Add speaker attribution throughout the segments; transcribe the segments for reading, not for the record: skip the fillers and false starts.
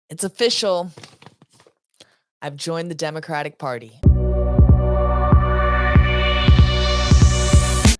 Speaker 1: It's official. I've joined the Democratic Party.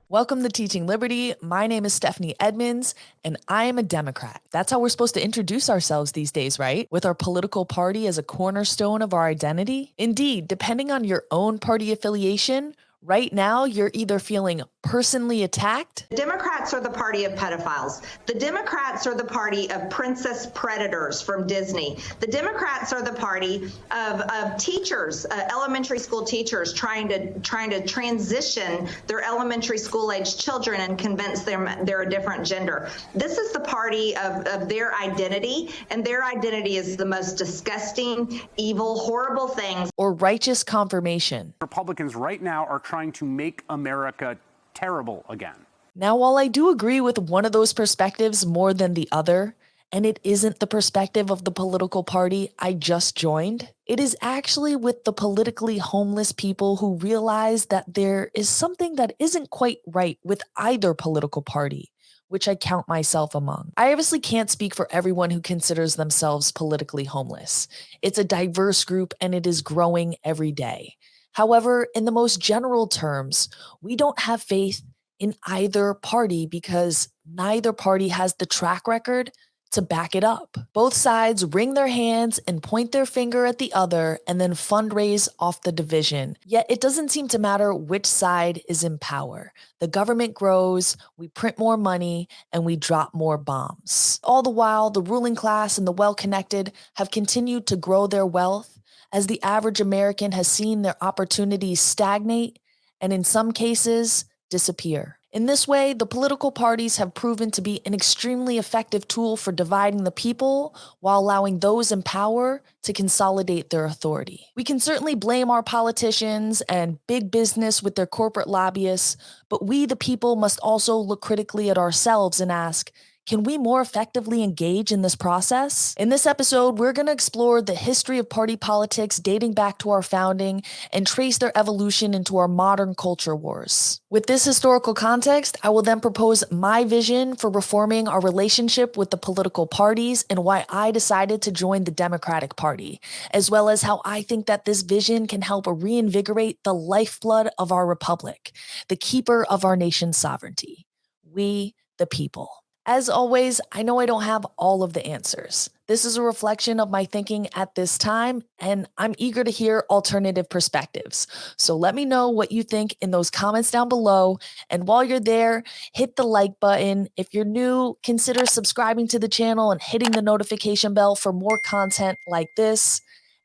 Speaker 1: Welcome to Teaching Liberty. My name is Stephanie Edmonds, and I am a Democrat. That's how we're supposed to introduce ourselves these days, right? With our political party as a cornerstone of our identity? Indeed, depending on your own party affiliation, right now you're either feeling personally attacked.
Speaker 2: The Democrats are the party of pedophiles. The Democrats are the party of princess predators from Disney. The Democrats are the party of teachers, elementary school teachers trying to transition their elementary school age children and convince them they're a different gender. This is the party of their identity, and their identity is the most disgusting, evil, horrible things.
Speaker 1: Or righteous confirmation.
Speaker 3: Republicans right now are trying to make America terrible again.
Speaker 1: Now, while I do agree with one of those perspectives more than the other, and it isn't the perspective of the political party I just joined, it is actually with the politically homeless people who realize that there is something that isn't quite right with either political party, which I count myself among. I obviously can't speak for everyone who considers themselves politically homeless. It's a diverse group and it is growing every day. However, in the most general terms, we don't have faith in either party because neither party has the track record to back it up. Both sides wring their hands and point their finger at the other and then fundraise off the division. Yet it doesn't seem to matter which side is in power. The government grows, we print more money, and we drop more bombs. All the while, the ruling class and the well-connected have continued to grow their wealth as the average American has seen their opportunities stagnate and in some cases disappear. In this way, the political parties have proven to be an extremely effective tool for dividing the people while allowing those in power to consolidate their authority. We can certainly blame our politicians and big business with their corporate lobbyists, but we, the people, must also look critically at ourselves and ask, can we more effectively engage in this process? In this episode, we're going to explore the history of party politics dating back to our founding and trace their evolution into our modern culture wars. With this historical context, I will then propose my vision for reforming our relationship with the political parties and why I decided to join the Democratic Party, as well as how I think that this vision can help reinvigorate the lifeblood of our republic, the keeper of our nation's sovereignty. We, the people. As always, I know I don't have all of the answers. This is a reflection of my thinking at this time, and I'm eager to hear alternative perspectives. So let me know what you think in those comments down below. And while you're there, hit the like button. If you're new, consider subscribing to the channel and hitting the notification bell for more content like this.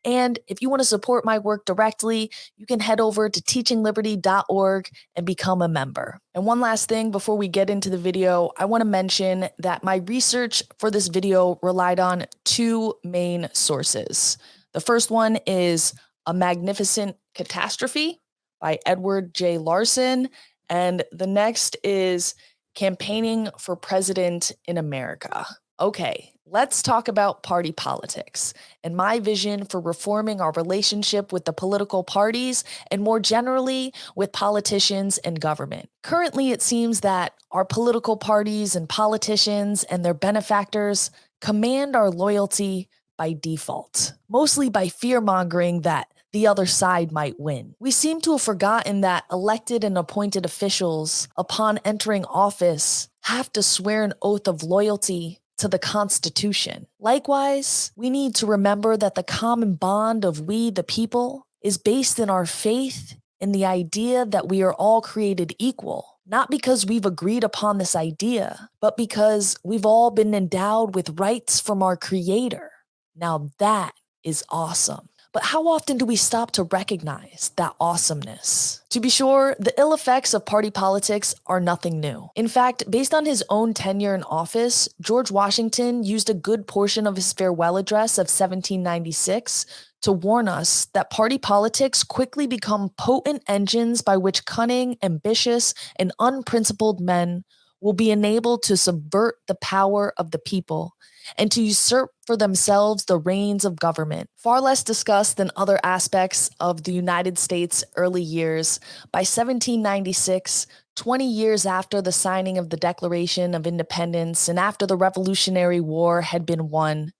Speaker 1: And if you want to support my work directly, you can head over to TeachingLiberty.org and become a member. And one last thing before we get into the video, I want to mention that my research for this video relied on two main sources. The first one is A Magnificent Catastrophe by Edward J. Larson, and the next is Campaigning for President in America. Okay, let's talk about party politics and my vision for reforming our relationship with the political parties and more generally with politicians and government. Currently, it seems that our political parties and politicians and their benefactors command our loyalty by default, mostly by fear-mongering that the other side might win. We seem to have forgotten that elected and appointed officials, upon entering office, have to swear an oath of loyalty to the Constitution. Likewise, we need to remember that the common bond of we, the people, is based in our faith in the idea that we are all created equal, not because we've agreed upon this idea, but because we've all been endowed with rights from our Creator. Now that is awesome. But how often do we stop to recognize that awesomeness? To be sure, the ill effects of party politics are nothing new. In fact, based on his own tenure in office, George Washington used a good portion of his farewell address of 1796 to warn us that party politics quickly become potent engines by which cunning, ambitious, and unprincipled men will be enabled to subvert the power of the people and to usurp for themselves the reins of government. Far less discussed than other aspects of the United States' early years, by 1796, 20 years after the signing of the Declaration of Independence and after the Revolutionary War had been won,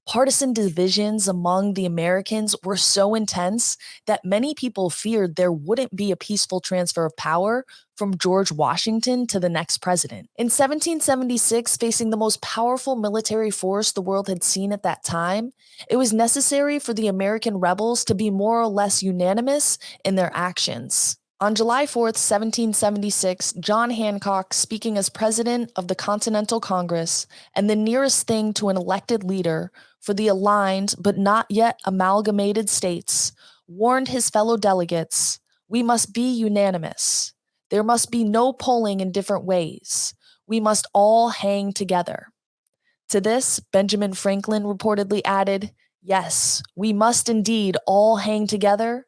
Speaker 1: Partisan divisions among the Americans were so intense that many people feared there wouldn't be a peaceful transfer of power from George Washington to the next president. In 1776, facing the most powerful military force the world had seen at that time, it was necessary for the American rebels to be more or less unanimous in their actions. On July 4th, 1776, John Hancock, speaking as president of the Continental Congress and the nearest thing to an elected leader for the aligned but not yet amalgamated states, warned his fellow delegates, "We must be unanimous. There must be no polling in different ways. We must all hang together." To this, Benjamin Franklin reportedly added, "Yes, we must indeed all hang together,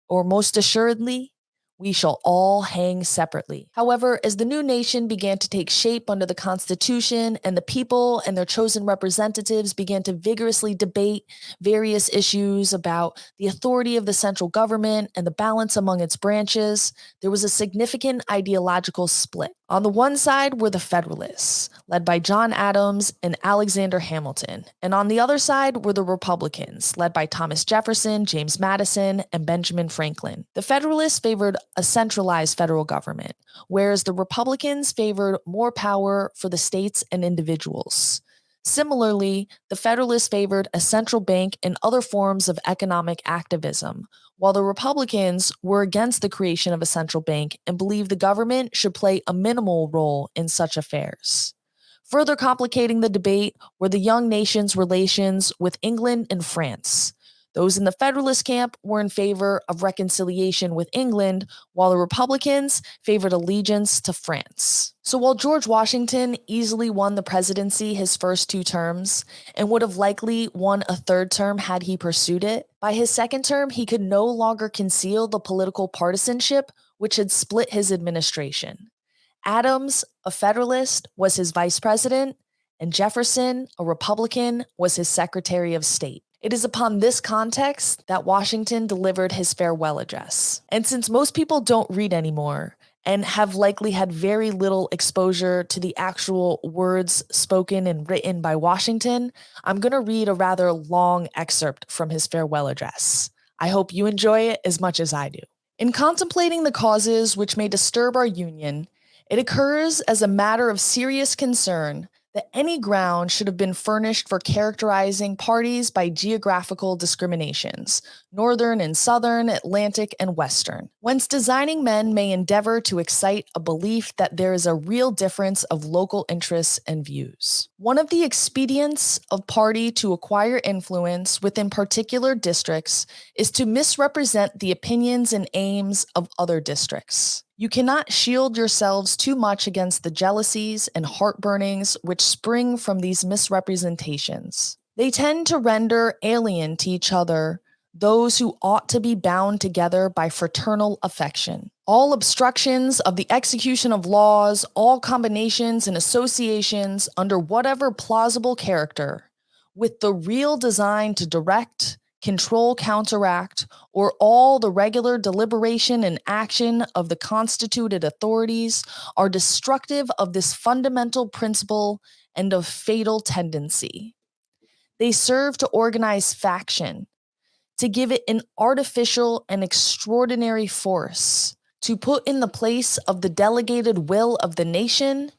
Speaker 1: or most assuredly, we shall all hang separately." However, as the new nation began to take shape under the Constitution and the people and their chosen representatives began to vigorously debate various issues about the authority of the central government and the balance among its branches, there was a significant ideological split. On the one side were the Federalists, led by John Adams and Alexander Hamilton, and on the other side were the Republicans, led by Thomas Jefferson, James Madison, and Benjamin Franklin. The Federalists favored a centralized federal government, whereas the Republicans favored more power for the states and individuals. Similarly, the Federalists favored a central bank and other forms of economic activism, while the Republicans were against the creation of a central bank and believed the government should play a minimal role in such affairs. Further complicating the debate were the young nation's relations with England and France. Those in the Federalist camp were in favor of reconciliation with England, while the Republicans favored allegiance to France. So while George Washington easily won the presidency his first 2 terms, and would have likely won a 3rd term had he pursued it, by his 2nd term he could no longer conceal the political partisanship which had split his administration. Adams, a Federalist, was his vice president, and Jefferson, a Republican, was his Secretary of State. It is upon this context that Washington delivered his farewell address. And since most people don't read anymore and have likely had very little exposure to the actual words spoken and written by Washington, I'm going to read a rather long excerpt from his farewell address. I hope you enjoy it as much as I do. In contemplating the causes which may disturb our union, it occurs as a matter of serious concern that any ground should have been furnished for characterizing parties by geographical discriminations, northern and southern, Atlantic and western, whence designing men may endeavor to excite a belief that there is a real difference of local interests and views. One of the expedients of party to acquire influence within particular districts is to misrepresent the opinions and aims of other districts. You cannot shield yourselves too much against the jealousies and heartburnings which spring from these misrepresentations. They tend to render alien to each other those who ought to be bound together by fraternal affection. All obstructions of the execution of laws, all combinations and associations under whatever plausible character, with the real design to direct, control, counteract, or all the regular deliberation and action of the constituted authorities are destructive of this fundamental principle and of fatal tendency. They serve to organize faction, to give it an artificial and extraordinary force, to put in the place of the delegated will of the nation,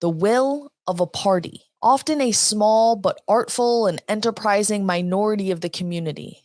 Speaker 1: the will of a party, often a small but artful and enterprising minority of the community,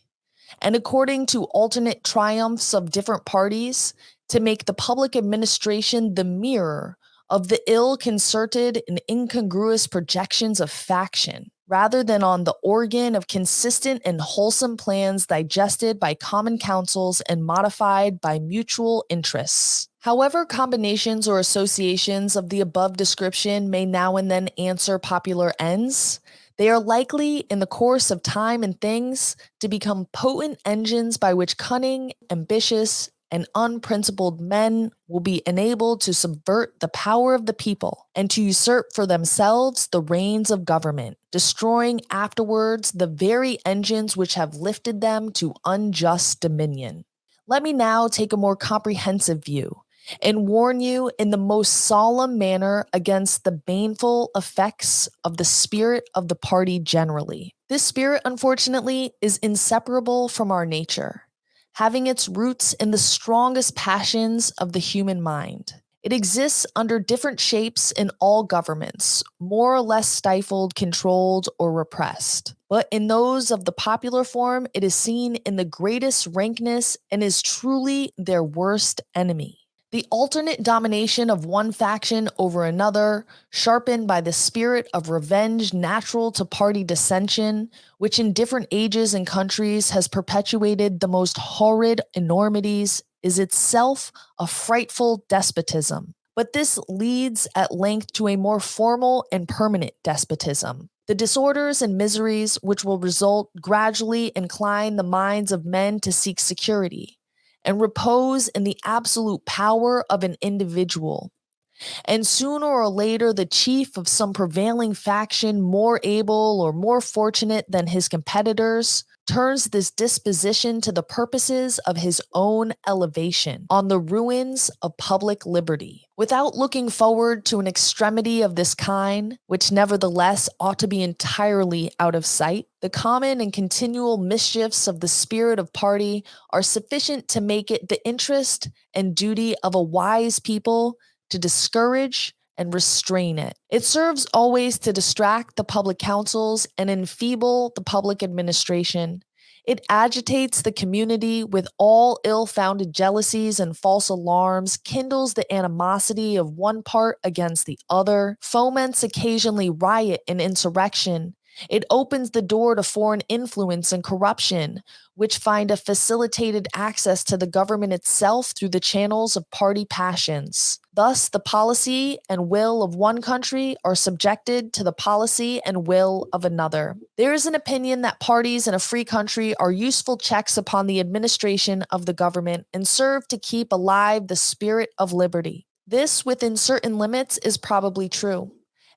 Speaker 1: and according to alternate triumphs of different parties, to make the public administration the mirror of the ill-concerted and incongruous projections of faction, rather than on the organ of consistent and wholesome plans digested by common councils and modified by mutual interests. However, combinations or associations of the above description may now and then answer popular ends, they are likely, in the course of time and things, to become potent engines by which cunning, ambitious, and unprincipled men will be enabled to subvert the power of the people and to usurp for themselves the reins of government, destroying afterwards the very engines which have lifted them to unjust dominion. Let me now take a more comprehensive view and warn you in the most solemn manner against the baneful effects of the spirit of the party generally. This spirit, unfortunately, is inseparable from our nature, having its roots in the strongest passions of the human mind. It exists under different shapes in all governments, more or less stifled, controlled, or repressed. But in those of the popular form, it is seen in the greatest rankness and is truly their worst enemy. The alternate domination of one faction over another, sharpened by the spirit of revenge natural to party dissension, which in different ages and countries has perpetuated the most horrid enormities, is itself a frightful despotism. But this leads at length to a more formal and permanent despotism. The disorders and miseries which will result gradually incline the minds of men to seek security and repose in the absolute power of an individual. And sooner or later, the chief of some prevailing faction, more able or more fortunate than his competitors, turns this disposition to the purposes of his own elevation on the ruins of public liberty. Without looking forward to an extremity of this kind, which nevertheless ought to be entirely out of sight, the common and continual mischiefs of the spirit of party are sufficient to make it the interest and duty of a wise people to discourage and restrain it. It serves always to distract the public councils and enfeeble the public administration. It agitates the community with all ill-founded jealousies and false alarms, kindles the animosity of one part against the other, foments occasionally riot and insurrection. It opens the door to foreign influence and corruption, which find a facilitated access to the government itself through the channels of party passions. Thus, the policy and will of one country are subjected to the policy and will of another. There is an opinion that parties in a free country are useful checks upon the administration of the government and serve to keep alive the spirit of liberty. This, within certain limits, is probably true.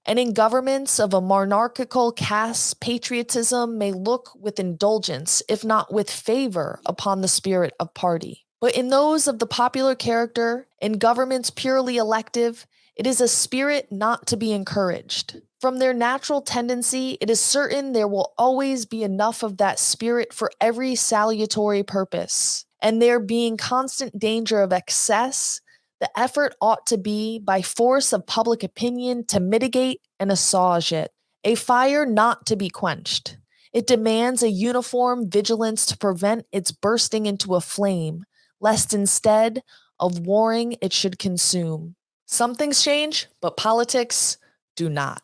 Speaker 1: And in governments of a monarchical caste, patriotism may look with indulgence, if not with favor, upon the spirit of party. But in those of the popular character, in governments purely elective, it is a spirit not to be encouraged. From their natural tendency, it is certain there will always be enough of that spirit for every salutary purpose. And there being constant danger of excess, the effort ought to be, by force of public opinion, to mitigate and assuage it. A fire not to be quenched. It demands a uniform vigilance to prevent its bursting into a flame, lest instead of warring it should consume. Some things change, but politics do not.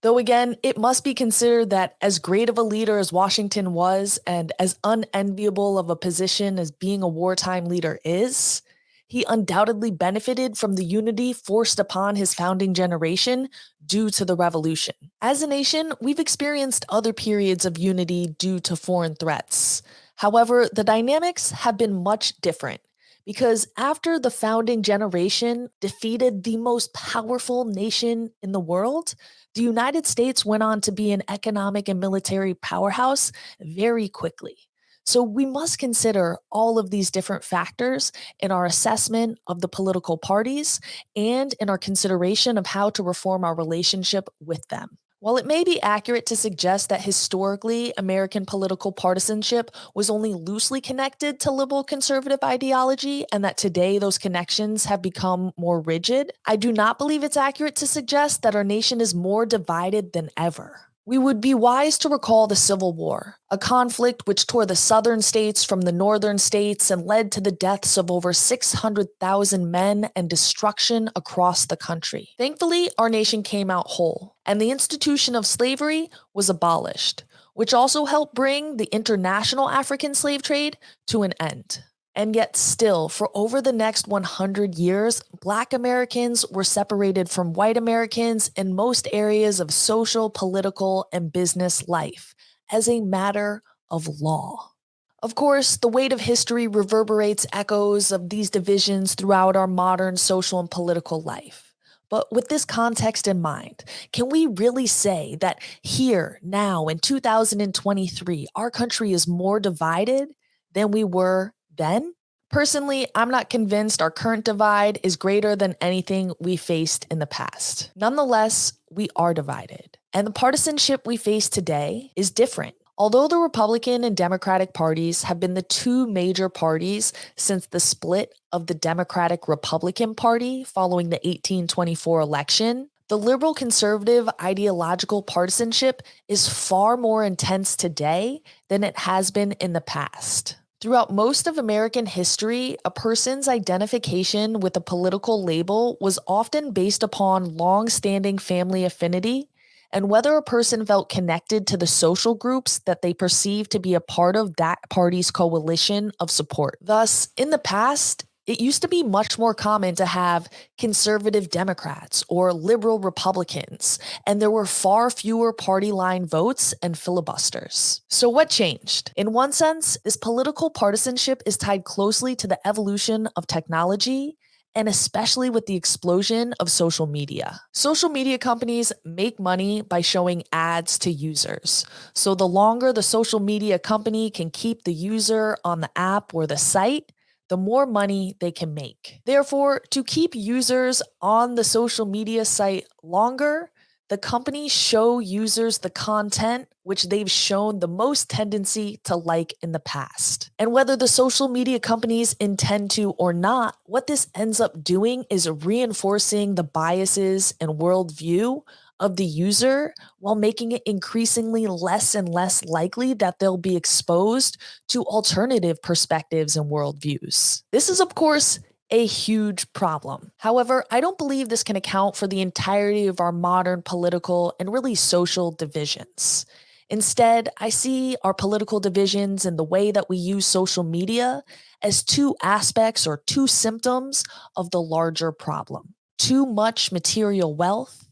Speaker 1: Though again, it must be considered that as great of a leader as Washington was, and as unenviable of a position as being a wartime leader is, he undoubtedly benefited from the unity forced upon his founding generation due to the revolution. As a nation, we've experienced other periods of unity due to foreign threats. However, the dynamics have been much different because after the founding generation defeated the most powerful nation in the world, the United States went on to be an economic and military powerhouse very quickly. So we must consider all of these different factors in our assessment of the political parties and in our consideration of how to reform our relationship with them. While it may be accurate to suggest that historically American political partisanship was only loosely connected to liberal conservative ideology and that today those connections have become more rigid, I do not believe it's accurate to suggest that our nation is more divided than ever. We would be wise to recall the Civil War, a conflict which tore the southern states from the northern states and led to the deaths of over 600,000 men and destruction across the country. Thankfully, our nation came out whole, and the institution of slavery was abolished, which also helped bring the international African slave trade to an end. And yet still, for over the next 100 years, Black Americans were separated from white Americans in most areas of social, political, and business life as a matter of law. Of course, the weight of history reverberates echoes of these divisions throughout our modern social and political life. But with this context in mind, can we really say that here, now, in 2023, our country is more divided than we were then? Personally, I'm not convinced our current divide is greater than anything we faced in the past. Nonetheless, we are divided, and the partisanship we face today is different. Although the Republican and Democratic parties have been the two major parties since the split of the Democratic Republican Party following the 1824 election, the liberal conservative ideological partisanship is far more intense today than it has been in the past. Throughout most of American history, a person's identification with a political label was often based upon long-standing family affinity and whether a person felt connected to the social groups that they perceived to be a part of that party's coalition of support. Thus, in the past, it used to be much more common to have conservative Democrats or liberal Republicans, and there were far fewer party line votes and filibusters. So what changed? In one sense, this political partisanship is tied closely to the evolution of technology and especially with the explosion of social media. Social media companies make money by showing ads to users. So the longer the social media company can keep the user on the app or the site, the more money they can make. Therefore, to keep users on the social media site longer, the companies show users the content which they've shown the most tendency to like in the past. And whether the social media companies intend to or not, what this ends up doing is reinforcing the biases and worldview of the user while making it increasingly less and less likely that they'll be exposed to alternative perspectives and worldviews. This is, of course, a huge problem. However, I don't believe this can account for the entirety of our modern political and really social divisions. Instead, I see our political divisions and the way that we use social media as two aspects or two symptoms of the larger problem. Too much material wealth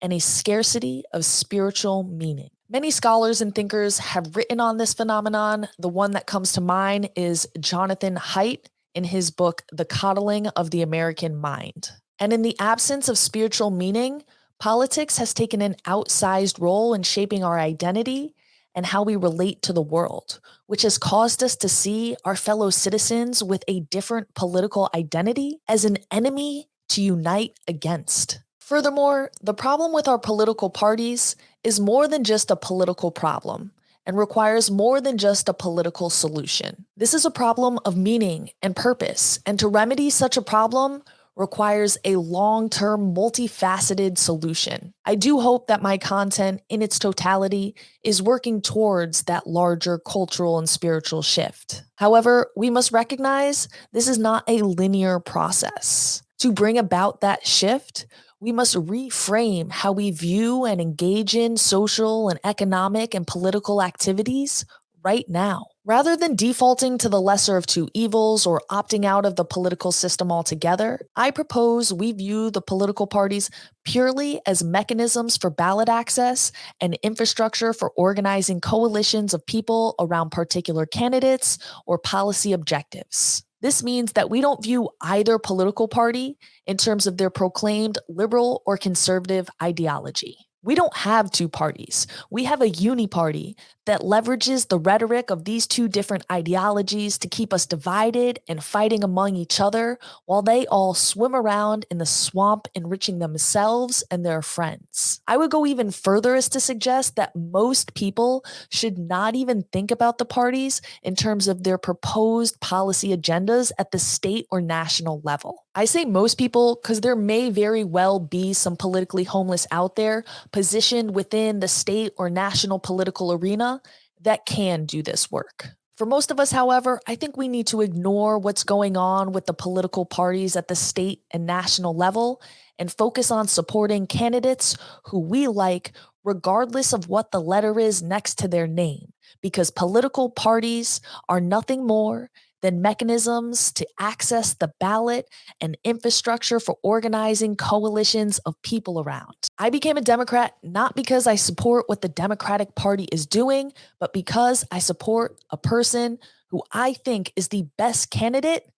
Speaker 1: and a scarcity of spiritual meaning. Many scholars and thinkers have written on this phenomenon. The one that comes to mind is Jonathan Haidt in his book, The Coddling of the American Mind. And in the absence of spiritual meaning, politics has taken an outsized role in shaping our identity and how we relate to the world, which has caused us to see our fellow citizens with a different political identity as an enemy to unite against. Furthermore, the problem with our political parties is more than just a political problem and requires more than just a political solution. This is a problem of meaning and purpose, and to remedy such a problem requires a long-term, multifaceted solution. I do hope that my content in its totality is working towards that larger cultural and spiritual shift. However, we must recognize this is not a linear process. To bring about that shift, we must reframe how we view and engage in social and economic and political activities right now. Rather than defaulting to the lesser of two evils or opting out of the political system altogether, I propose we view the political parties purely as mechanisms for ballot access and infrastructure for organizing coalitions of people around particular candidates or policy objectives. This means that we don't view either political party in terms of their proclaimed liberal or conservative ideology. We don't have two parties. We have a uniparty that leverages the rhetoric of these two different ideologies to keep us divided and fighting among each other while they all swim around in the swamp enriching themselves and their friends. I would go even further as to suggest that most people should not even think about the parties in terms of their proposed policy agendas at the state or national level. I say most people because there may very well be some politically homeless out there positioned within the state or national political arena that can do this work. For most of us, however, I think we need to ignore what's going on with the political parties at the state and national level and focus on supporting candidates who we like, regardless of what the letter is next to their name, because political parties are nothing more than mechanisms to access the ballot and infrastructure for organizing coalitions of people around. I became a Democrat not because I support what the Democratic Party is doing, but because I support a person who I think is the best candidate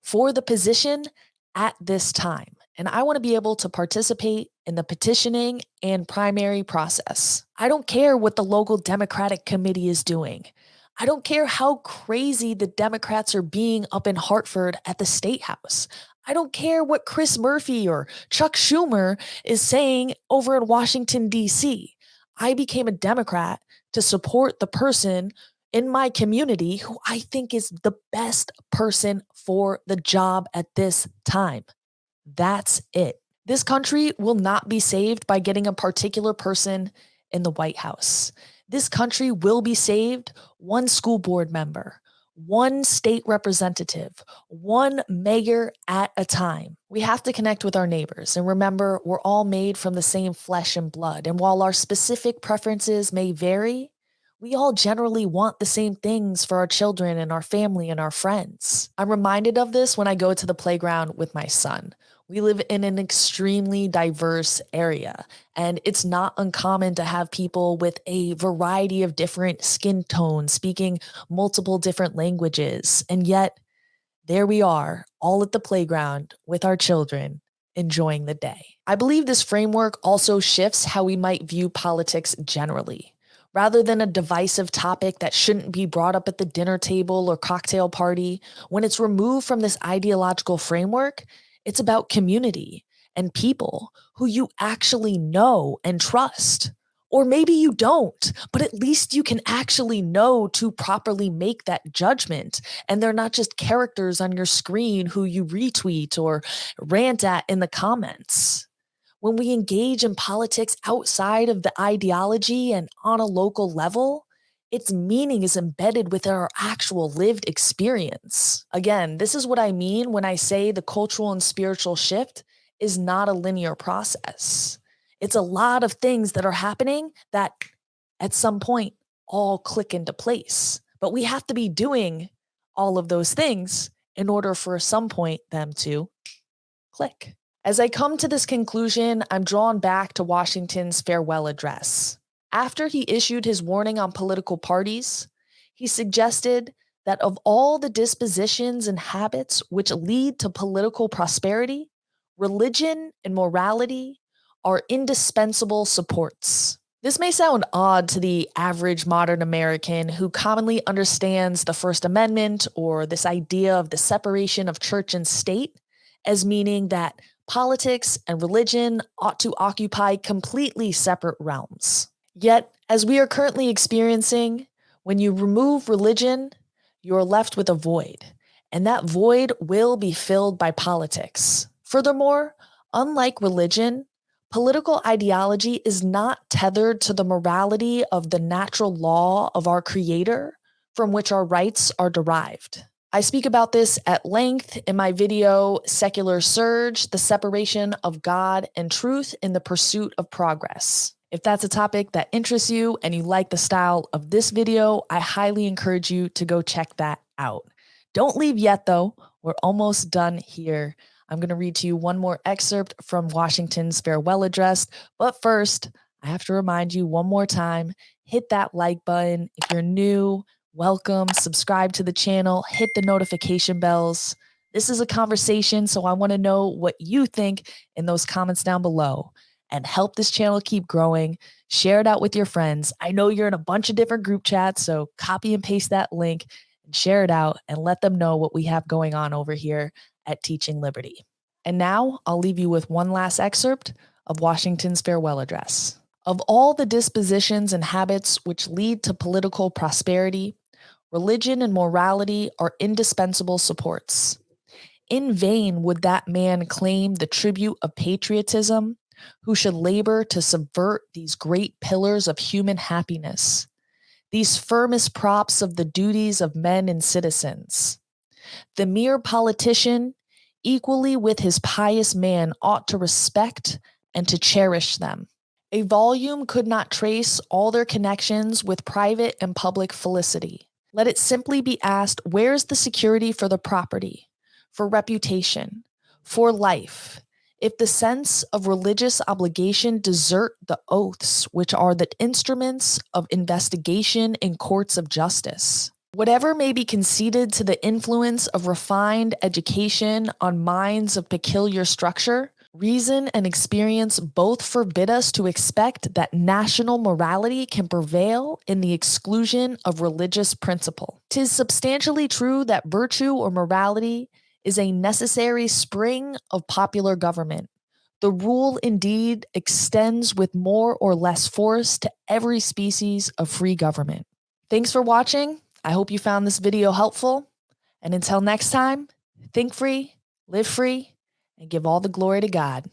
Speaker 1: for the position at this time. And I want to be able to participate in the petitioning and primary process. I don't care what the local Democratic committee is doing. I don't care how crazy the Democrats are being up in Hartford at the State House. I don't care what Chris Murphy or Chuck Schumer is saying over in Washington, D.C. I became a Democrat to support the person in my community who I think is the best person for the job at this time. That's it. This country will not be saved by getting a particular person in the White House. This country will be saved one school board member, one state representative, one mayor at a time. We have to connect with our neighbors and remember we're all made from the same flesh and blood. And while our specific preferences may vary, we all generally want the same things for our children and our family and our friends. I'm reminded of this when I go to the playground with my son. We live in an extremely diverse area, and it's not uncommon to have people with a variety of different skin tones speaking multiple different languages. And yet, there we are, all at the playground with our children, enjoying the day. I believe this framework also shifts how we might view politics generally. Rather than a divisive topic that shouldn't be brought up at the dinner table or cocktail party, when it's removed from this ideological framework, it's about community and people who you actually know and trust. Or maybe you don't, but at least you can actually know to properly make that judgment. And they're not just characters on your screen who you retweet or rant at in the comments. When we engage in politics outside of the ideology and on a local level, its meaning is embedded within our actual lived experience. Again, this is what I mean when I say the cultural and spiritual shift is not a linear process. It's a lot of things that are happening that at some point all click into place. But we have to be doing all of those things in order for some point them to click. As I come to this conclusion, I'm drawn back to Washington's farewell address. After he issued his warning on political parties, he suggested that of all the dispositions and habits which lead to political prosperity, religion and morality are indispensable supports. This may sound odd to the average modern American who commonly understands the First Amendment or this idea of the separation of church and state as meaning that politics and religion ought to occupy completely separate realms. Yet, as we are currently experiencing, when you remove religion, you're left with a void, and that void will be filled by politics. Furthermore, unlike religion, political ideology is not tethered to the morality of the natural law of our Creator from which our rights are derived. I speak about this at length in my video, Secular Surge, the separation of God and truth in the pursuit of progress. If that's a topic that interests you and you like the style of this video, I highly encourage you to go check that out. Don't leave yet though, we're almost done here. I'm going to read to you one more excerpt from Washington's farewell address, but first, I have to remind you one more time, hit that like button. If you're new, welcome, subscribe to the channel, hit the notification bells. This is a conversation, so I want to know what you think in those comments down below. And help this channel keep growing. Share it out with your friends. I know you're in a bunch of different group chats, so copy and paste that link and share it out and let them know what we have going on over here at Teaching Liberty. And now I'll leave you with one last excerpt of Washington's farewell address. Of all the dispositions and habits which lead to political prosperity, religion and morality are indispensable supports. In vain would that man claim the tribute of patriotism who should labor to subvert these great pillars of human happiness, these firmest props of the duties of men and citizens. The mere politician, equally with his pious man, ought to respect and to cherish them. A volume could not trace all their connections with private and public felicity. Let it simply be asked, where's the security for the property, for reputation, for life, if the sense of religious obligation desert the oaths which are the instruments of investigation in courts of justice? Whatever may be conceded to the influence of refined education on minds of peculiar structure, Reason and experience both forbid us to expect that national morality can prevail in the exclusion of religious principle. 'Tis substantially true that virtue or morality is a necessary spring of popular government. The rule indeed extends with more or less force to every species of free government. Thanks for watching. I hope you found this video helpful. And until next time, think free, live free, and give all the glory to God.